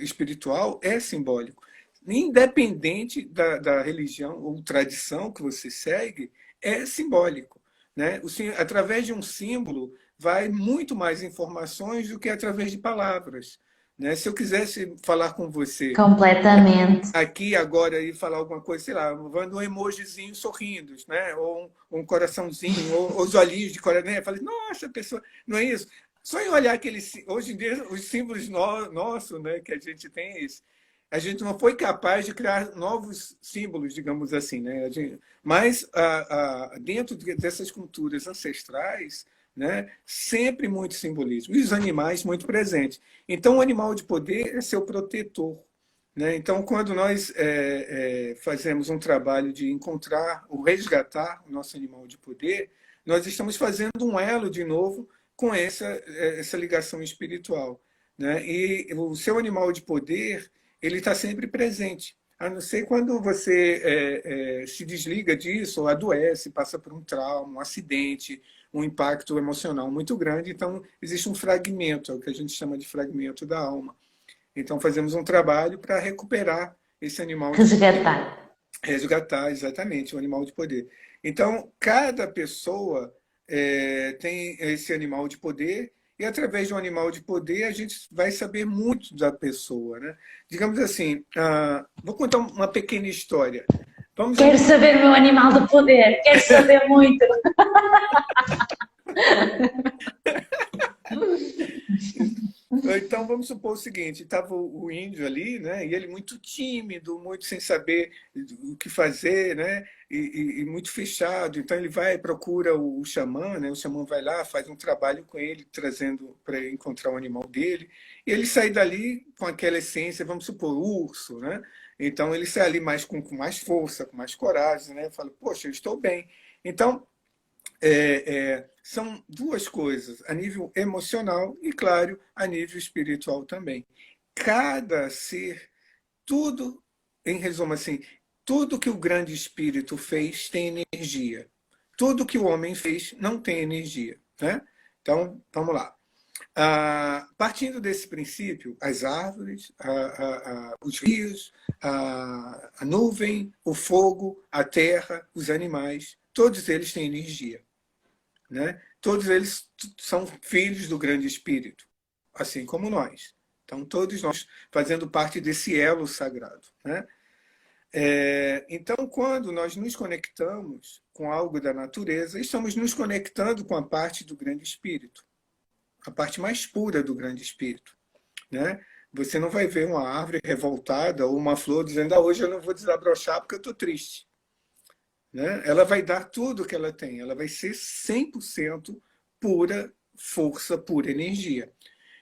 espiritual é simbólico. Independente da religião ou tradição que você segue, é simbólico. Né? Através de um símbolo vai muito mais informações do que através de palavras. Né? Se eu quisesse falar com você Completamente. aqui agora e falar alguma coisa, sei lá, manda um emojizinho sorrindo, né? Ou um coraçãozinho, ou os olhinhos de coração. Né? Falei, nossa, a pessoa, não é isso? Só em olhar aqueles, hoje em dia, os símbolos nossos, né, que a gente tem, a gente não foi capaz de criar novos símbolos, digamos assim, né? Mas dentro dessas culturas ancestrais, né, sempre muito simbolismo. E os animais muito presentes. Então, o animal de poder é seu protetor. Né? Então, quando nós fazemos um trabalho de encontrar ou resgatar o nosso animal de poder, nós estamos fazendo um elo de novo com essa ligação espiritual. Né? E o seu animal de poder ele está sempre presente. A não ser quando você se desliga disso, ou adoece, passa por um trauma, um acidente, um impacto emocional muito grande. Então, existe um fragmento, é o que a gente chama de fragmento da alma. Então, fazemos um trabalho para recuperar esse animal de poder. Resgatar. Resgatar, exatamente, o animal de poder. Então, cada pessoa tem esse animal de poder e, através de um animal de poder, a gente vai saber muito da pessoa. Né? Digamos assim, vou contar uma pequena história. Quero saber o meu animal de poder. Quero saber muito. Então, vamos supor o seguinte, estava o índio ali, né, e ele muito tímido, muito sem saber o que fazer, né, e muito fechado. Então, ele vai e procura o xamã, né, o xamã vai lá, faz um trabalho com ele, trazendo para encontrar o animal dele, e ele sai dali com aquela essência, vamos supor, urso, né, então ele sai ali mais com mais força, com mais coragem, né, fala, poxa, eu estou bem. Então, são duas coisas, a nível emocional e, claro, a nível espiritual também. Cada ser, tudo, em resumo assim, tudo que o grande espírito fez tem energia. Tudo que o homem fez não tem energia. Né? Então, vamos lá. Partindo desse princípio, as árvores, os rios, a nuvem, o fogo, a terra, os animais, todos eles têm energia. Né? Todos eles são filhos do grande espírito, assim como nós. Então, todos nós fazendo parte desse elo sagrado. Né? Então, quando nós nos conectamos com algo da natureza, estamos nos conectando com a parte do grande espírito, a parte mais pura do grande espírito. Né? Você não vai ver uma árvore revoltada ou uma flor dizendo, hoje eu não vou desabrochar porque eu estou triste. Né? Ela vai dar tudo o que ela tem, ela vai ser 100% pura força, pura energia.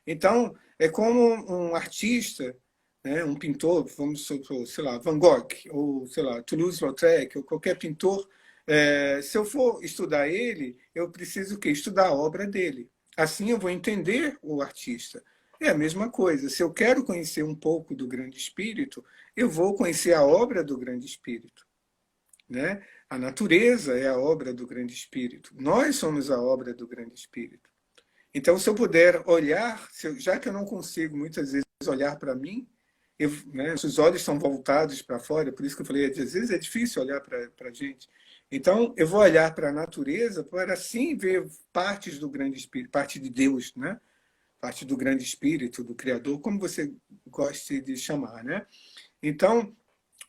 Então, é como um artista, né, um pintor, vamos supor, sei lá, Van Gogh, ou sei lá, Toulouse-Lautrec, ou qualquer pintor, se eu for estudar ele, eu preciso o quê? Estudar a obra dele. Assim eu vou entender o artista. É a mesma coisa. Se eu quero conhecer um pouco do grande espírito, eu vou conhecer a obra do grande espírito. Né? A natureza é a obra do grande espírito. Nós somos a obra do grande espírito. Então, se eu puder olhar, já que eu não consigo muitas vezes olhar para mim, né, os olhos são voltados para fora, por isso que eu falei, às vezes é difícil olhar para a gente. Então, eu vou olhar para a natureza para assim ver partes do grande espírito, parte de Deus, né? Parte do grande espírito, do Criador, como você goste de chamar. Né? Então,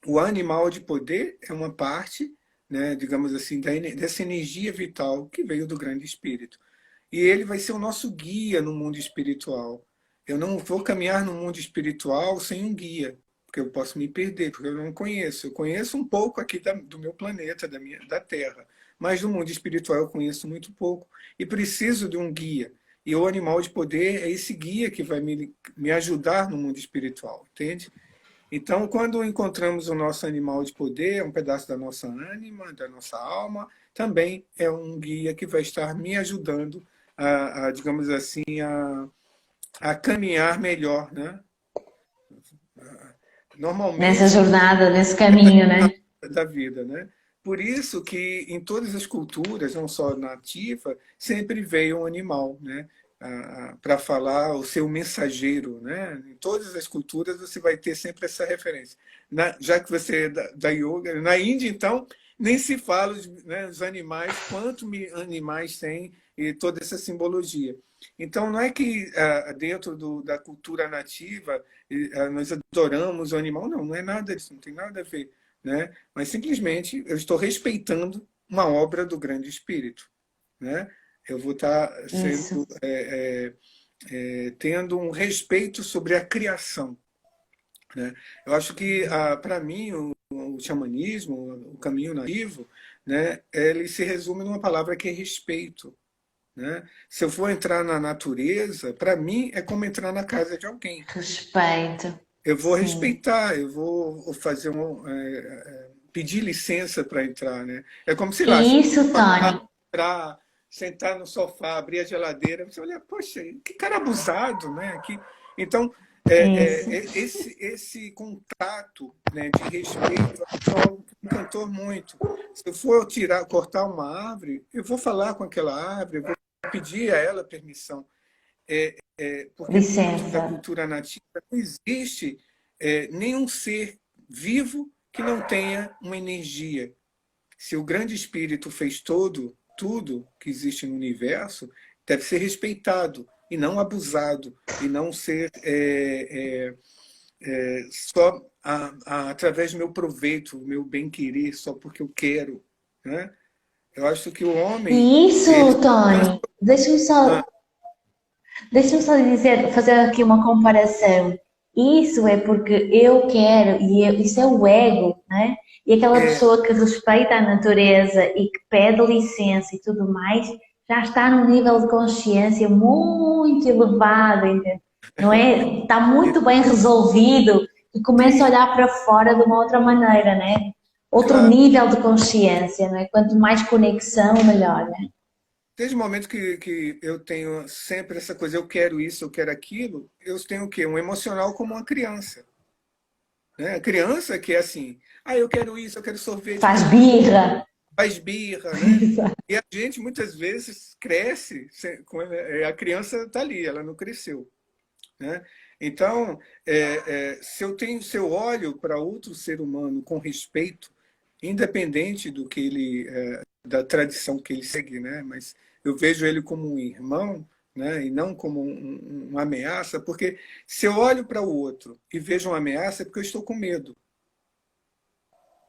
o animal de poder é uma parte né, digamos assim, dessa energia vital que veio do grande espírito. E ele vai ser o nosso guia no mundo espiritual. Eu não vou caminhar no mundo espiritual sem um guia, porque eu posso me perder, porque eu não conheço. Eu conheço um pouco aqui do meu planeta, da Terra, mas do mundo espiritual eu conheço muito pouco e preciso de um guia. E o animal de poder é esse guia que vai me ajudar no mundo espiritual, entende? Então, quando encontramos o nosso animal de poder, um pedaço da nossa ânima, da nossa alma, também é um guia que vai estar me ajudando digamos assim, a caminhar melhor, né? Nessa Normalmente, jornada, nesse caminho, né? da vida, né? Por isso que em todas as culturas, não só nativa, sempre veio um animal, né? Para falar o seu mensageiro, né? Em todas as culturas você vai ter sempre essa referência. Já que você é da yoga, na Índia, então, nem se fala né, os animais, animais tem e toda essa simbologia. Então, não é que dentro da cultura nativa nós adoramos o animal, não, não é nada disso, não tem nada a ver, né? Mas simplesmente eu estou respeitando uma obra do grande espírito, né? Eu vou estar Isso. sendo tendo um respeito sobre a criação, né? Eu acho que para mim o xamanismo, o caminho nativo, né? Ele se resume numa palavra que é respeito, né? Se eu for entrar na natureza, para mim é como entrar na casa de alguém. Respeito. Eu vou Sim. respeitar, eu vou fazer pedir licença para entrar, né? É como, sei lá, se eu Isso, Tony. entrar, sentar no sofá, abrir a geladeira, você olha, poxa, que cara abusado, né? Então, Isso. esse contato, né, de respeito é algo que me encantou muito. Se eu for cortar uma árvore, eu vou falar com aquela árvore, eu vou pedir a ela permissão. Porque dentro da Licença. cultura nativa não existe nenhum ser vivo que não tenha uma energia. Se o grande espírito fez tudo que existe no universo, deve ser respeitado e não abusado, e não ser só através do meu proveito, do meu bem-querer, só porque eu quero, né? Eu acho que o homem, E ele isso, Tony, deixa-me só dizer, fazer aqui uma comparação. Isso é porque eu quero, isso é o ego, né? E aquela é, pessoa que respeita a natureza e que pede licença e tudo mais, já está num nível de consciência muito elevado, entende? Não é? Está muito bem resolvido e começa a sim, olhar para fora de uma outra maneira, né? Outro claro. nível de consciência, né? Quanto mais conexão, melhor, né? Desde o momento que eu tenho sempre essa coisa, eu quero isso, eu quero aquilo, eu tenho o quê? Um emocional como uma criança, né? A criança que é assim, eu quero isso, eu quero sorvete, eu Faz quero birra. faz birra, né? E a gente muitas vezes cresce, a criança está ali, ela não cresceu, né? Então, se eu olho para outro ser humano com respeito, independente do que ele, da tradição que ele segue, né? Mas eu vejo ele como um irmão, né? E não como uma ameaça, porque se eu olho para o outro e vejo uma ameaça, é porque eu estou com medo.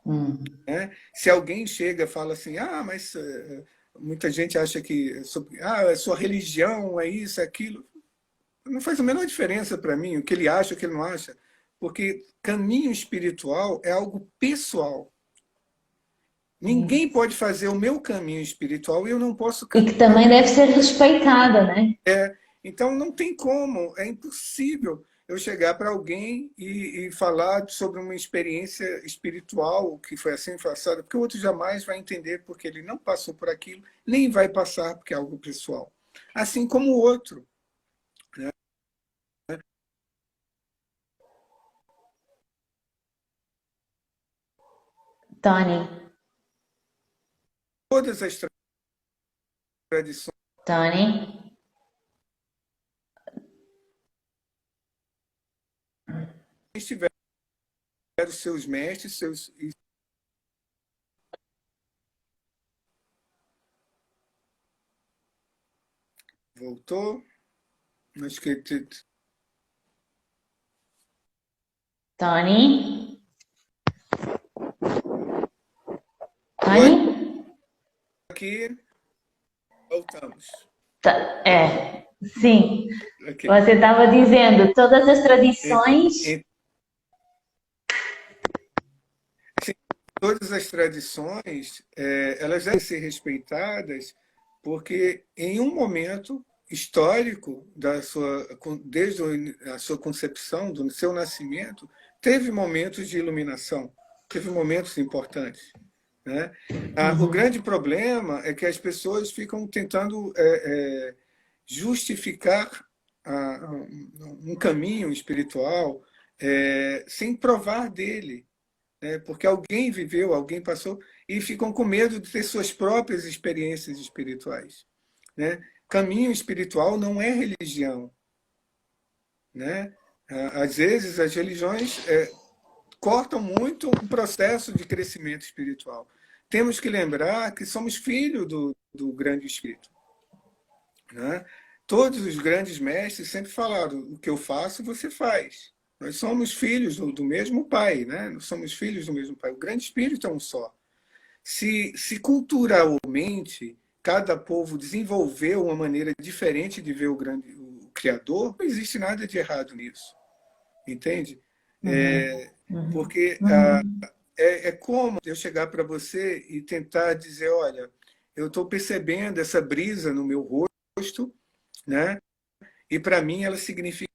Hum. Né? Se alguém chega e fala assim, mas muita gente acha que a sua religião é isso, é aquilo. Não faz a menor diferença para mim o que ele acha, o que ele não acha, porque caminho espiritual é algo pessoal. Ninguém pode fazer o meu caminho espiritual e eu não posso E que caminhar. também deve ser respeitada, né? Então não tem como, é impossível eu chegar para alguém e falar sobre uma experiência espiritual que foi assim passada, porque o outro jamais vai entender porque ele não passou por aquilo, nem vai passar porque é algo pessoal. Assim como o outro. Né? Tony, Todas as tradições Tony, tiveram seus mestres, seus. Voltou? Acho que. Tony, Oi? Tony? aqui, voltamos. Sim. Ok. Você estava dizendo, todas as E- tradições... e- sim, todas as tradições, elas devem ser respeitadas, porque em um momento histórico desde a sua concepção, do seu nascimento, teve momentos de iluminação, teve momentos importantes, né? O grande problema é que as pessoas ficam tentando justificar um caminho espiritual sem provar dele, né? Porque alguém viveu, alguém passou, e ficam com medo de ter suas próprias experiências espirituais, né? Caminho espiritual não é religião, né? Às vezes as religiões cortam muito o processo de crescimento espiritual. Temos que lembrar que somos filhos do grande Espírito, né? Todos os grandes mestres sempre falaram: o que eu faço, você faz. Nós somos filhos do mesmo Pai, né? Nós somos filhos do mesmo Pai. O grande Espírito é um só. Se culturalmente cada povo desenvolveu uma maneira diferente de ver o Criador, não existe nada de errado nisso. Entende? Porque é como eu chegar para você e tentar dizer: olha, eu estou percebendo essa brisa no meu rosto, né? E para mim ela significa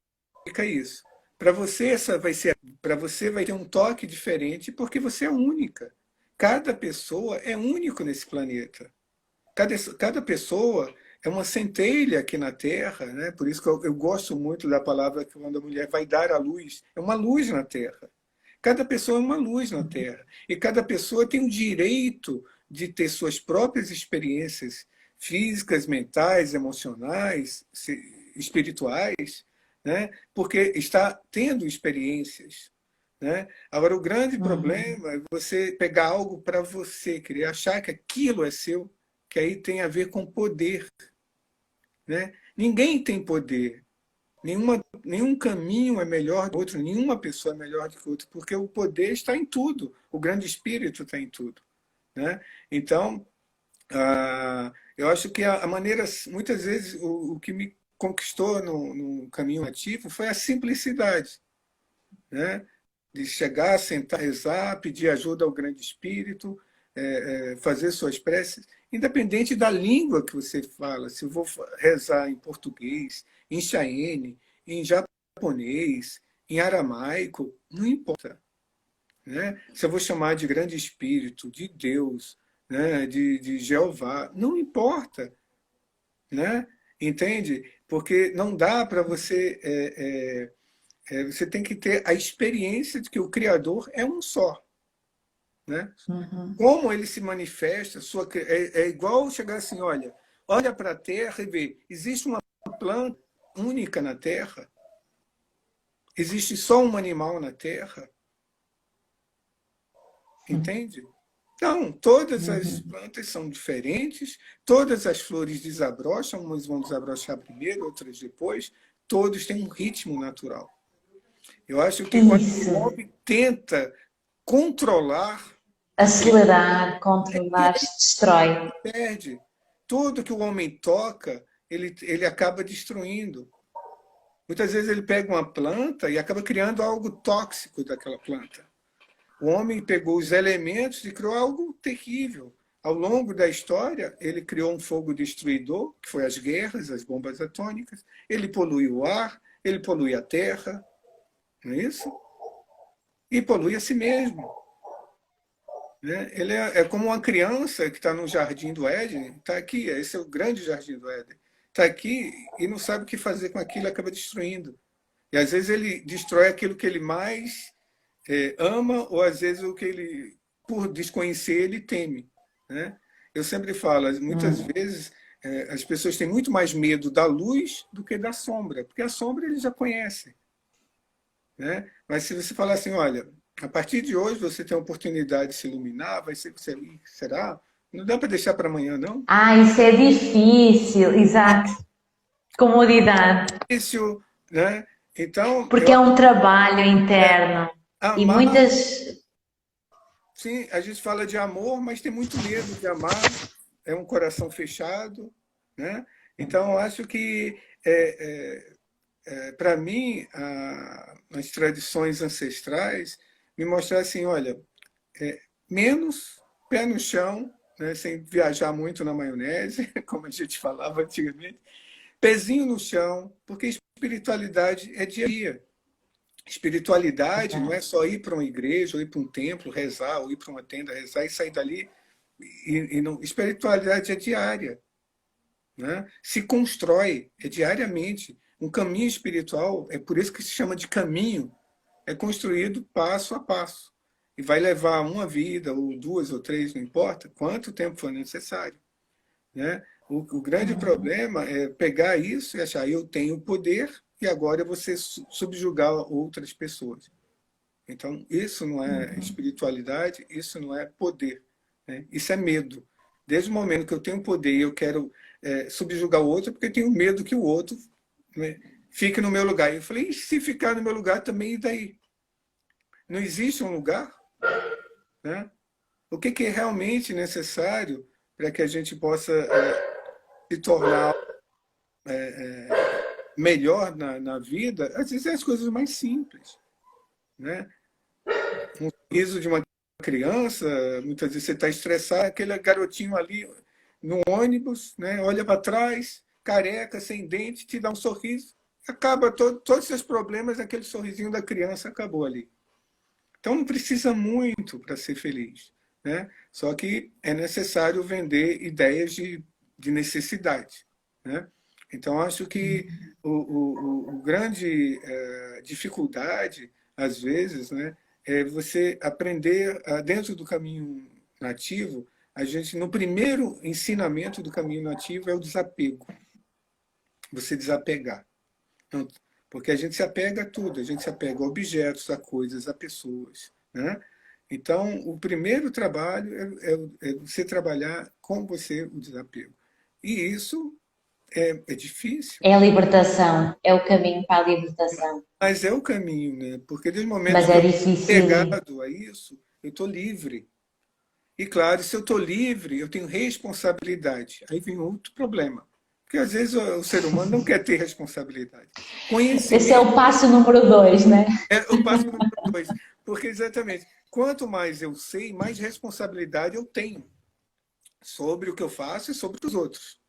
isso. Para você vai ter um toque diferente, porque você é única. Cada pessoa é único nesse planeta. Cada pessoa é uma centelha aqui na Terra, né? Por isso que eu gosto muito da palavra que quando a mulher vai dar à luz, é uma luz na Terra. Cada pessoa é uma luz na Terra. E cada pessoa tem o direito de ter suas próprias experiências físicas, mentais, emocionais, espirituais, né? Porque está tendo experiências, né? Agora, o grande problema é você pegar algo para você, querer achar que aquilo é seu, que aí tem a ver com poder, né? Ninguém tem poder. Nenhum caminho é melhor do outro, nenhuma pessoa é melhor do que o outro, porque o poder está em tudo, o grande espírito está em tudo, né? Então, eu acho que a maneira, muitas vezes, o que me conquistou no caminho ativo foi a simplicidade, né? De chegar, sentar, rezar, pedir ajuda ao grande espírito, fazer suas preces, independente da língua que você fala. Se eu vou rezar em português, em Cheyenne, em japonês, em aramaico, não importa, né? Se eu vou chamar de grande espírito, de Deus, né? de Jeová, não importa, né? Entende? Porque não dá para você... você tem que ter a experiência de que o Criador é um só, né? Como ele se manifesta, é igual chegar assim: olha para a Terra e vê, existe uma planta única na Terra? Existe só um animal na Terra? Entende? Não, todas as plantas são diferentes, todas as flores desabrocham, umas vão desabrochar primeiro, outras depois, todos têm um ritmo natural. Eu acho que quando o homem tenta controlar, acelerar, controlar, se destrói. perde. Tudo que o homem toca, ele acaba destruindo. Muitas vezes ele pega uma planta e acaba criando algo tóxico daquela planta. O homem pegou os elementos e criou algo terrível. Ao longo da história, ele criou um fogo destruidor, que foi as guerras, as bombas atômicas. Ele polui o ar, ele polui a terra, não é isso? E polui a si mesmo. Né? Ele é como uma criança que está no jardim do Éden, está aqui, esse é o grande jardim do Éden. Está aqui e não sabe o que fazer com aquilo, acaba destruindo. E às vezes ele destrói aquilo que ele mais ama, ou às vezes o que ele, por desconhecer, ele teme. Né? Eu sempre falo, muitas vezes as pessoas têm muito mais medo da luz do que da sombra, porque a sombra eles já conhecem. Né? Mas se você falar assim: olha, a partir de hoje você tem a oportunidade de se iluminar, vai ser, será? Não dá para deixar para amanhã, não? Isso é difícil, exato. Comodidade. Difícil, né? Então, Porque é um trabalho interno. E amar, muitas... sim, a gente fala de amor, mas tem muito medo de amar, é um coração fechado, né? Então, eu acho que, para mim, as tradições ancestrais me mostraram assim, olha, menos pé no chão, né, sem viajar muito na maionese, como a gente falava antigamente, pezinho no chão, porque espiritualidade é dia a dia. Espiritualidade não é só ir para uma igreja, ou ir para um templo, rezar, ou ir para uma tenda, rezar e sair dali. E não, espiritualidade é diária, né? Se constrói, é diariamente. Um caminho espiritual, é por isso que se chama de caminho, é construído passo a passo. E vai levar uma vida, ou duas, ou três, não importa, quanto tempo for necessário, né? O grande problema é pegar isso e achar, eu tenho poder e agora eu vou subjugar outras pessoas. Então, isso não é espiritualidade, isso não é poder, né? Isso é medo. Desde o momento que eu tenho poder e eu quero subjugar o outro, porque eu tenho medo que o outro, né, fique no meu lugar. E eu falei, e se ficar no meu lugar também, e daí? Não existe um lugar? Né? O que é realmente necessário para que a gente possa se tornar melhor na vida? Às vezes é as coisas mais simples, né? Um sorriso de uma criança, muitas vezes você está estressado, aquele garotinho ali no ônibus, né? Olha para trás, careca, sem dente, te dá um sorriso, acaba todos os seus problemas, aquele sorrisinho da criança acabou ali. Então não precisa muito para ser feliz, né? Só que é necessário vender ideias de necessidade, né? Então acho que o grande dificuldade, às vezes, né, é você aprender dentro do caminho nativo. A gente, no primeiro ensinamento do caminho nativo é o desapego. Você desapegar. Então, porque a gente se apega a tudo, a gente se apega a objetos, a coisas, a pessoas, né? Então, o primeiro trabalho é você trabalhar com você o desapego. E isso é difícil, É a libertação, é o caminho para a libertação. mas é o caminho, né? Porque desde o momento Mas que é eu estou difícil. pegado a isso, eu estou livre. E claro, se eu estou livre, eu tenho responsabilidade. Aí vem outro problema. Porque às vezes o ser humano não quer ter responsabilidade. Esse é o passo número 2, né? É o passo número 2. Porque exatamente, quanto mais eu sei, mais responsabilidade eu tenho sobre o que eu faço e sobre os outros,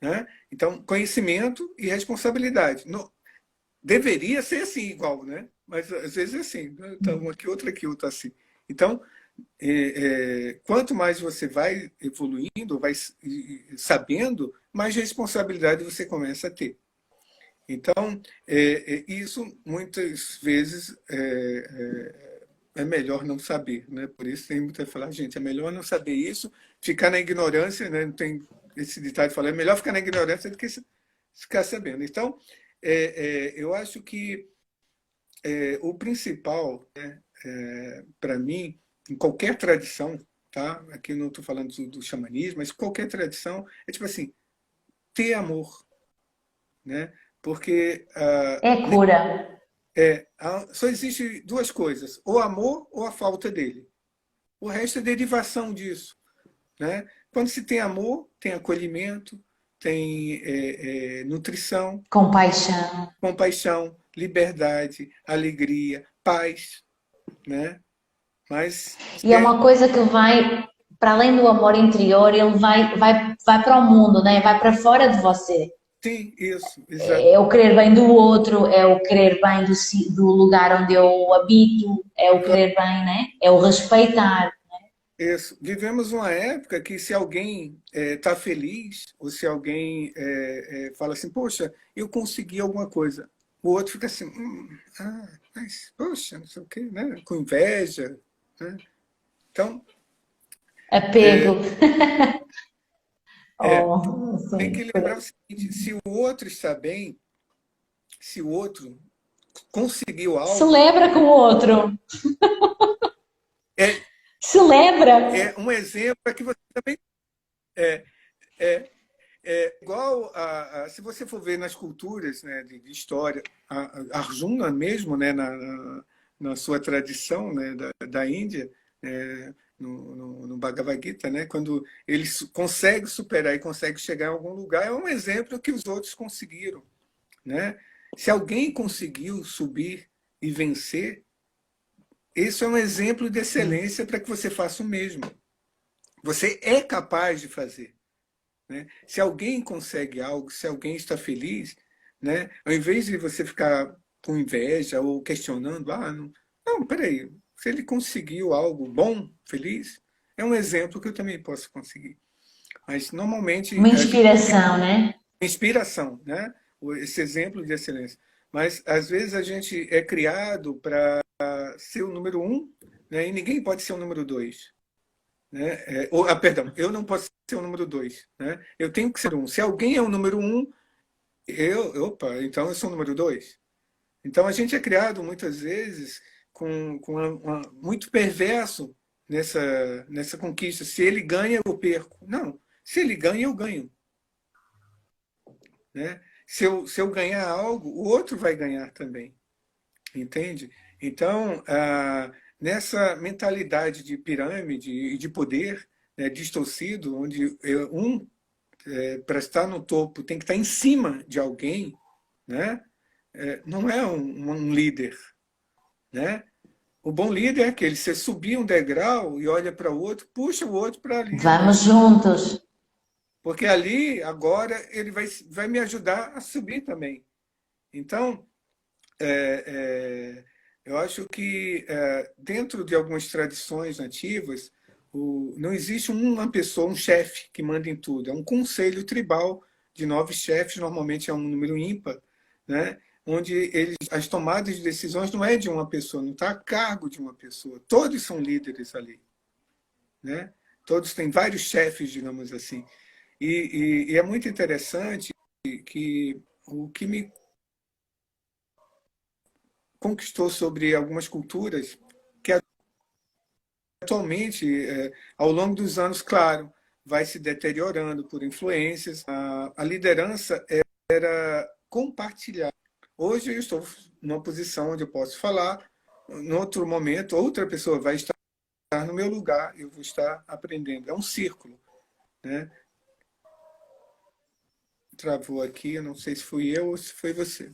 né? Então, conhecimento e responsabilidade. Deveria ser assim igual, né? Mas às vezes é assim. Tá um aqui, outro assim. Então, quanto mais você vai evoluindo, vai sabendo, mais responsabilidade você começa a ter. Então, isso muitas vezes é melhor não saber, né? Por isso tem muita gente que fala, gente, é melhor não saber isso, ficar na ignorância, né? Não tem esse ditado que fala, é melhor ficar na ignorância do que ficar sabendo. Então, eu acho que o principal, né, para mim, em qualquer tradição, tá? Aqui eu não estou falando do xamanismo, mas qualquer tradição é tipo assim, ter amor, né? Porque É cura. só existe duas coisas, o amor ou a falta dele. O resto é derivação disso, né? Quando se tem amor, tem acolhimento, tem nutrição, Compaixão. compaixão, liberdade, alegria, paz, né? Mas E é uma coisa que vai, para além do amor interior, ele vai para o mundo, né? Vai para fora de você. sim, isso, exato. É o querer bem do outro, é o querer bem do lugar onde eu habito, é o querer bem, né? É o respeitar. Isso. Vivemos uma época que se alguém está feliz, ou se alguém fala assim, poxa, eu consegui alguma coisa, o outro fica assim, mas, poxa, não sei o quê, né? Com inveja, né? Então, Apego. é, Oh, tem sim. que lembrar o seguinte, se o outro está bem, se o outro conseguiu algo, Celebra com o outro. é, Celebra. um exemplo para que você também... É, é, igual se você for ver nas culturas, né, de história, Arjuna mesmo, né, na sua tradição, né, da Índia, no Bhagavad Gita, né? Quando ele consegue superar e consegue chegar em algum lugar, é um exemplo que os outros conseguiram, né? Se alguém conseguiu subir e vencer, isso é um exemplo de excelência para que você faça o mesmo. Você é capaz de fazer, né? Se alguém consegue algo, se alguém está feliz, né? Ao invés de você ficar com inveja ou questionando, não, peraí, se ele conseguiu algo bom, feliz, é um exemplo que eu também posso conseguir. Mas normalmente Uma inspiração, né? inspiração, né? Esse exemplo de excelência. Mas às vezes a gente é criado para ser o número um, né? E ninguém pode ser o número dois. Né? Perdão, eu não posso ser o número dois. Né? Eu tenho que ser um. Se alguém é o número um, então eu sou o número dois. Então a gente é criado muitas vezes muito perverso nessa conquista. Se ele ganha, eu perco. Não. Se ele ganha, eu ganho. Né? Se eu ganhar algo, o outro vai ganhar também. Entende? Então, nessa mentalidade de pirâmide e de poder, né, distorcido, onde para estar no topo, tem que estar em cima de alguém, né? Não é um líder. Né? O bom líder é aquele, você subir um degrau e olha para o outro, puxa o outro para ali. Vamos juntos. Porque ali, agora, ele vai me ajudar a subir também. Então, eu acho que dentro de algumas tradições nativas, não existe uma pessoa, um chefe que manda em tudo. É um conselho tribal de 9 chefes, normalmente é um número ímpar, né? Onde as tomadas de decisões não é de uma pessoa, não está a cargo de uma pessoa. Todos são líderes ali. Né? Todos têm vários chefes, digamos assim. E é muito interessante que o que me conquistou sobre algumas culturas, que atualmente, ao longo dos anos, claro, vai se deteriorando por influências. A liderança era compartilhar. Hoje eu estou numa posição onde eu posso falar, em outro momento, outra pessoa vai estar no meu lugar, eu vou estar aprendendo. É um círculo. Né? Travou aqui, eu não sei se fui eu ou se foi você.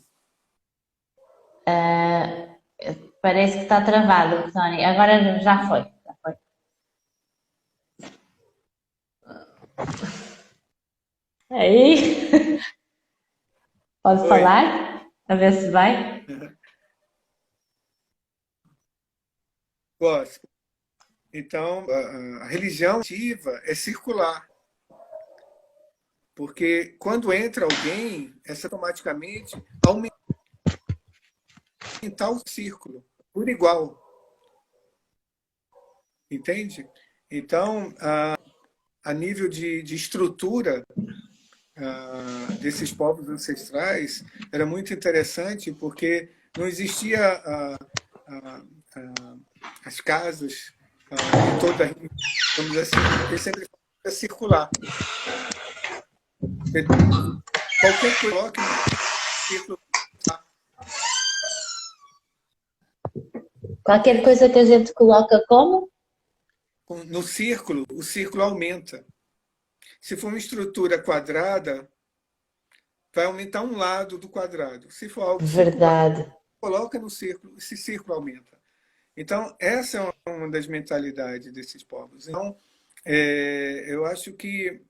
Parece que está travado, Tony. Agora já foi. Já foi. Aí. Pode Oi. falar? A ver se vai. Gosto. Então, a religião ativa é circular. Porque quando entra alguém, essa automaticamente aumentar o círculo, por igual. Entende? Então, a nível de estrutura desses povos ancestrais, era muito interessante, porque não existia as casas em toda a região, vamos dizer assim, porque sempre foi circular. Qualquer coloque no círculo. Qualquer coisa que a gente coloca como? No círculo, o círculo aumenta. Se for uma estrutura quadrada, vai aumentar um lado do quadrado. Se for algo circular, Verdade. coloca no círculo, esse círculo aumenta. Então, essa é uma das mentalidades desses povos. Então, eu acho que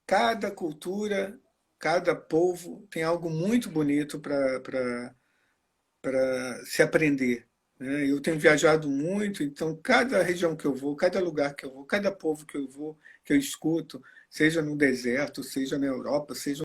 cada cultura, cada povo tem algo muito bonito para se aprender. Né? Eu tenho viajado muito, então cada região que eu vou, cada lugar que eu vou, cada povo que eu vou, que eu escuto, seja no deserto, seja na Europa, seja